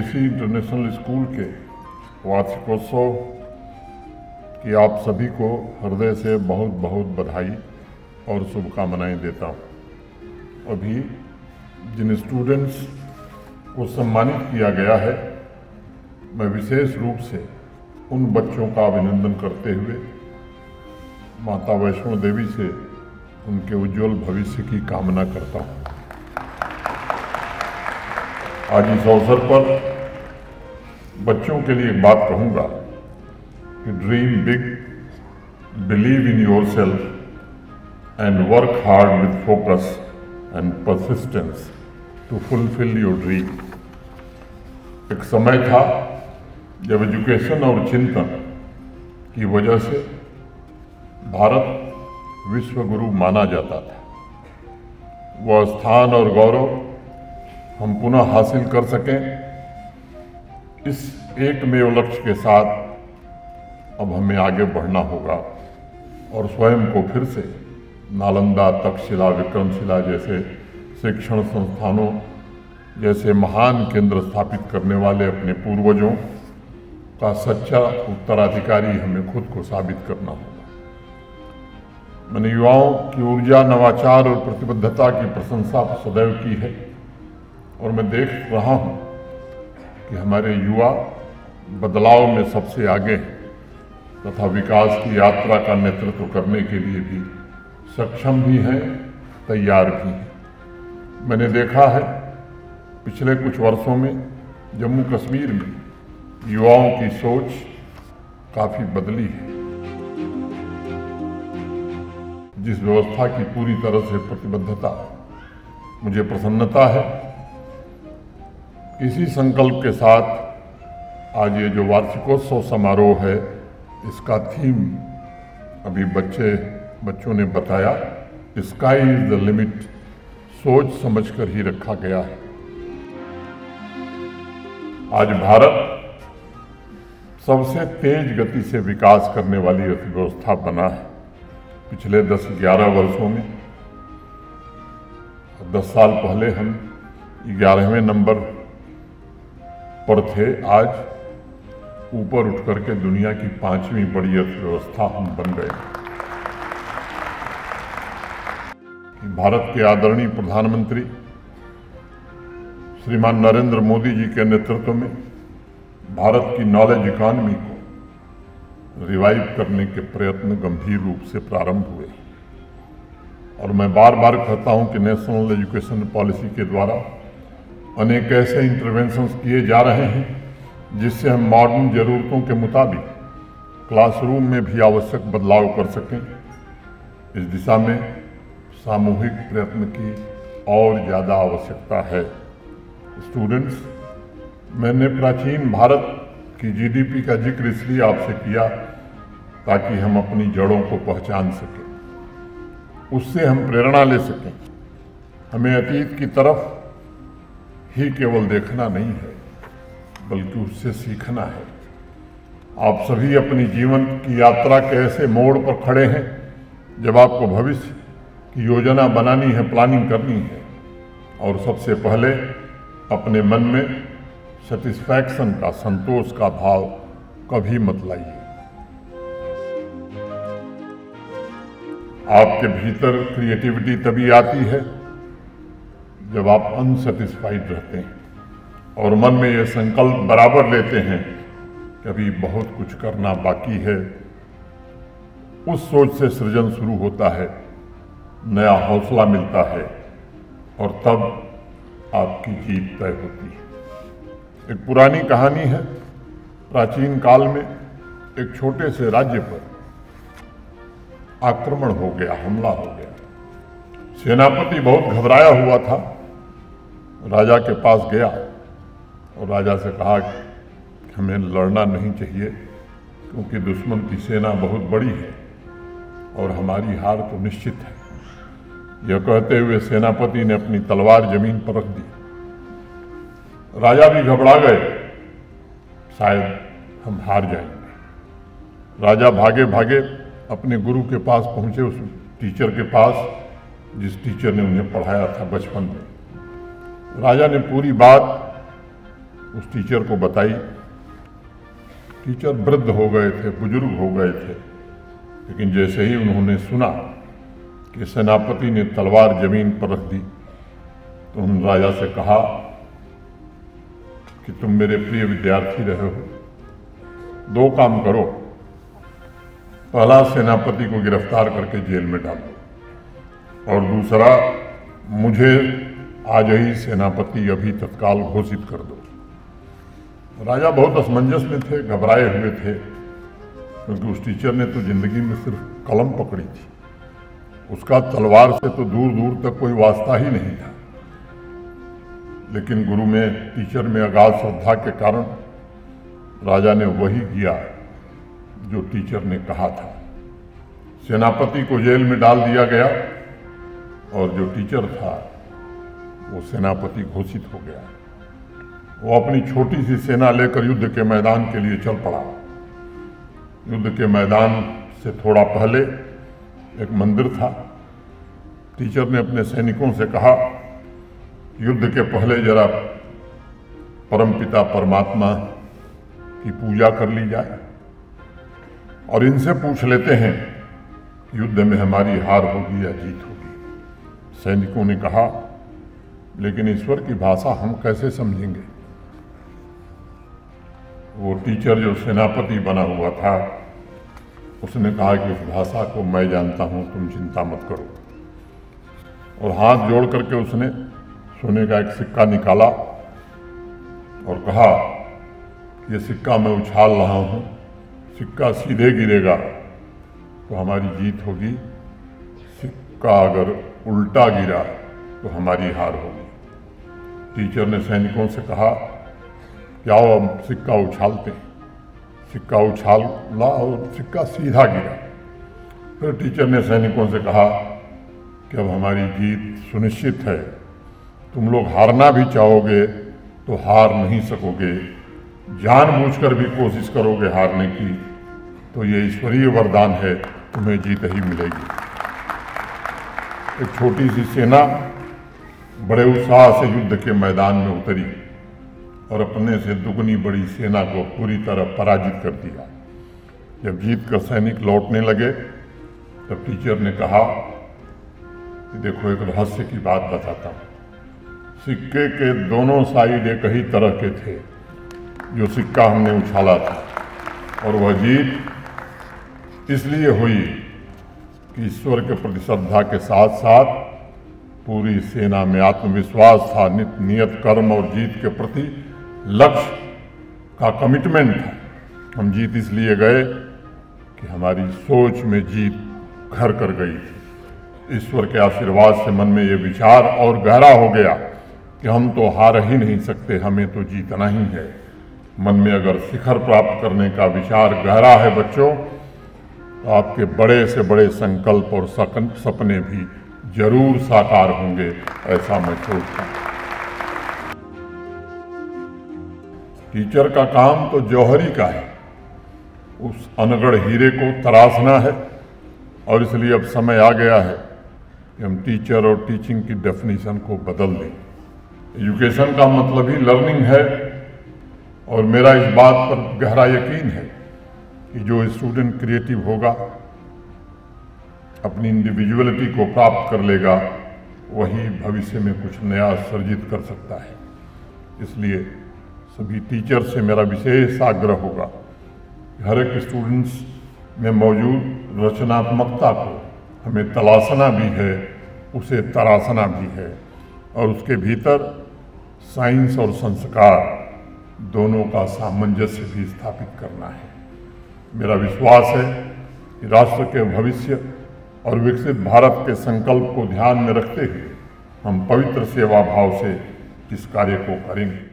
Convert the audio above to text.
केसी international school के वार्षिकोत्सव की आप सभी को हृदय से बहुत बहुत बधाई और शुभकामनाएं देता हूं। अभी जिन स्टूडेंट्स को सम्मानित किया गया है, मैं विशेष रूप से उन बच्चों का अभिनंदन करते हुए माता वैष्णो देवी से उनके उज्जवल भविष्य की कामना करता हूं। आज इस अवसर पर बच्चों के लिए एक बात कहूंगा कि dream big, believe in yourself and work hard with focus and persistence to fulfil your dream. एक समय था जब एजुकेशन और चिंतन की वजह से भारत विश्व गुरु माना जाता था। वह स्थान और गौरव हम पुनः हासिल कर सकें, इस एकमेव लक्ष्य के साथ अब हमें आगे बढ़ना होगा और स्वयं को फिर से नालंदा, तक्षशिला, विक्रमशिला जैसे शिक्षण संस्थानों जैसे महान केंद्र स्थापित करने वाले अपने पूर्वजों का सच्चा उत्तराधिकारी हमें खुद को साबित करना होगा। मैंने युवाओं की ऊर्जा, नवाचार और प्रतिबद्धता की प्रशंसा सदैव की है और मैं देख रहा हूं कि हमारे युवा बदलाव में सबसे आगे हैं तथा विकास की यात्रा का नेतृत्व करने के लिए भी सक्षम भी हैं, तैयार भी हैं। मैंने देखा है पिछले कुछ वर्षों में जम्मू कश्मीर में युवाओं की सोच काफी बदली है। जिस व्यवस्था की पूरी तरह से प्रतिबद्धता मुझे प्रसन्नता है, इसी संकल्प के साथ आज ये जो वार्षिकोत्सव समारोह है, इसका थीम अभी बच्चों ने बताया, स्काई इज द लिमिट, सोच समझकर ही रखा गया है। आज भारत सबसे तेज गति से विकास करने वाली अर्थव्यवस्था बना है। पिछले 10-11 वर्षों में, 10 साल पहले हम 11वें नंबर पर थे, आज ऊपर उठ करके दुनिया की 5वीं बड़ी अर्थव्यवस्था हम बन गए। भारत के आदरणीय प्रधानमंत्री श्रीमान नरेंद्र मोदी जी के नेतृत्व में भारत की नॉलेज इकॉनमी को रिवाइव करने के प्रयत्न गंभीर रूप से प्रारंभ हुए और मैं बार बार कहता हूं कि नेशनल एजुकेशन पॉलिसी के द्वारा अनेक ऐसे इंटरवेंशंस किए जा रहे हैं जिससे हम मॉडर्न ज़रूरतों के मुताबिक क्लासरूम में भी आवश्यक बदलाव कर सकें। इस दिशा में सामूहिक प्रयत्न की और ज़्यादा आवश्यकता है। स्टूडेंट्स, मैंने प्राचीन भारत की जीडीपी का जिक्र इसलिए आपसे किया ताकि हम अपनी जड़ों को पहचान सकें, उससे हम प्रेरणा ले सकें। हमें अतीत की तरफ ही केवल देखना नहीं है, बल्कि उससे सीखना है। आप सभी अपनी जीवन की यात्रा के ऐसे मोड़ पर खड़े हैं जब आपको भविष्य की योजना बनानी है, प्लानिंग करनी है और सबसे पहले अपने मन में सेटिस्फैक्शन का, संतोष का भाव कभी मत लाइए। आपके भीतर क्रिएटिविटी तभी आती है जब आप अनसेटिस्फाइड रहते हैं और मन में ये संकल्प बराबर लेते हैं कि अभी बहुत कुछ करना बाकी है। उस सोच से सृजन शुरू होता है, नया हौसला मिलता है और तब आपकी जीत तय होती है। एक पुरानी कहानी है, प्राचीन काल में एक छोटे से राज्य पर आक्रमण हो गया, हमला हो गया। सेनापति बहुत घबराया हुआ था, राजा के पास गया और राजा से कहा कि हमें लड़ना नहीं चाहिए क्योंकि दुश्मन की सेना बहुत बड़ी है और हमारी हार तो निश्चित है। यह कहते हुए सेनापति ने अपनी तलवार जमीन पर रख दी। राजा भी घबरा गए, शायद हम हार जाएंगे। राजा भागे भागे अपने गुरु के पास पहुंचे, उस टीचर के पास जिस टीचर ने उन्हें पढ़ाया था बचपन में। राजा ने पूरी बात उस टीचर को बताई। टीचर वृद्ध हो गए थे, बुजुर्ग हो गए थे, लेकिन जैसे ही उन्होंने सुना कि सेनापति ने तलवार जमीन पर रख दी तो उन्होंने राजा से कहा कि तुम मेरे प्रिय विद्यार्थी रहे हो, दो काम करो। पहला, सेनापति को गिरफ्तार करके जेल में डालो, और दूसरा, मुझे आज ही सेनापति अभी तत्काल घोषित कर दो। राजा बहुत असमंजस में थे, घबराए हुए थे, क्योंकि उस टीचर ने तो जिंदगी में सिर्फ कलम पकड़ी थी, उसका तलवार से तो दूर दूर तक कोई वास्ता ही नहीं था। लेकिन गुरु में, टीचर में अगाध श्रद्धा के कारण राजा ने वही किया जो टीचर ने कहा था। सेनापति को जेल में डाल दिया गया और जो टीचर था वो सेनापति घोषित हो गया। वो अपनी छोटी सी सेना लेकर युद्ध के मैदान के लिए चल पड़ा। युद्ध के मैदान से थोड़ा पहले एक मंदिर था। टीचर ने अपने सैनिकों से कहा, युद्ध के पहले जरा परमपिता परमात्मा की पूजा कर ली जाए और इनसे पूछ लेते हैं युद्ध में हमारी हार होगी या जीत होगी। सैनिकों ने कहा, लेकिन ईश्वर की भाषा हम कैसे समझेंगे? वो टीचर जो सेनापति बना हुआ था उसने कहा कि उस भाषा को मैं जानता हूं, तुम चिंता मत करो। और हाथ जोड़ करके उसने सोने का एक सिक्का निकाला और कहा, ये सिक्का मैं उछाल रहा हूं, सिक्का सीधे गिरेगा तो हमारी जीत होगी, सिक्का अगर उल्टा गिरा तो हमारी हार होगी। टीचर ने सैनिकों से कहा, क्या हम सिक्का उछालते हैं? सिक्का उछाला और सिक्का सीधा गिरा। फिर टीचर ने सैनिकों से कहा कि अब हमारी जीत सुनिश्चित है, तुम लोग हारना भी चाहोगे तो हार नहीं सकोगे, जानबूझकर भी कोशिश करोगे हारने की तो ये ईश्वरीय वरदान है, तुम्हें जीत ही मिलेगी। एक छोटी सी सेना बड़े उत्साह से युद्ध के मैदान में उतरी और अपने से दुगनी बड़ी सेना को पूरी तरह पराजित कर दिया। जब जीत कर सैनिक लौटने लगे तब टीचर ने कहा कि देखो, एक रहस्य की बात बताता हूँ। सिक्के के दोनों साइड एक ही तरह के थे जो सिक्का हमने उछाला था, और वह जीत इसलिए हुई कि ईश्वर के प्रति श्रद्धा के साथ साथ पूरी सेना में आत्मविश्वास था, नियत कर्म और जीत के प्रति लक्ष्य का कमिटमेंट था। हम जीत इसलिए गए कि हमारी सोच में जीत घर कर गई थी। ईश्वर के आशीर्वाद से मन में ये विचार और गहरा हो गया कि हम तो हार ही नहीं सकते, हमें तो जीतना ही है। मन में अगर शिखर प्राप्त करने का विचार गहरा है बच्चों, तो आपके बड़े से बड़े संकल्प और सपने भी जरूर साकार होंगे, ऐसा मैं सोचता हूँ। टीचर का काम तो जौहरी का है, उस अनगढ़ हीरे को तराशना है, और इसलिए अब समय आ गया है कि हम टीचर और टीचिंग की डेफिनेशन को बदल दें। एजुकेशन का मतलब ही लर्निंग है, और मेरा इस बात पर गहरा यकीन है कि जो स्टूडेंट क्रिएटिव होगा, अपनी इंडिविजुअलिटी को प्राप्त कर लेगा, वही भविष्य में कुछ नया सर्जित कर सकता है। इसलिए सभी टीचर से मेरा विशेष आग्रह होगा कि हर एक स्टूडेंट्स में मौजूद रचनात्मकता को हमें तलाशना भी है, उसे तराशना भी है, और उसके भीतर साइंस और संस्कार दोनों का सामंजस्य भी स्थापित करना है। मेरा विश्वास है कि राष्ट्र के भविष्य और विकसित भारत के संकल्प को ध्यान में रखते हुए हम पवित्र सेवा भाव से इस कार्य को करेंगे।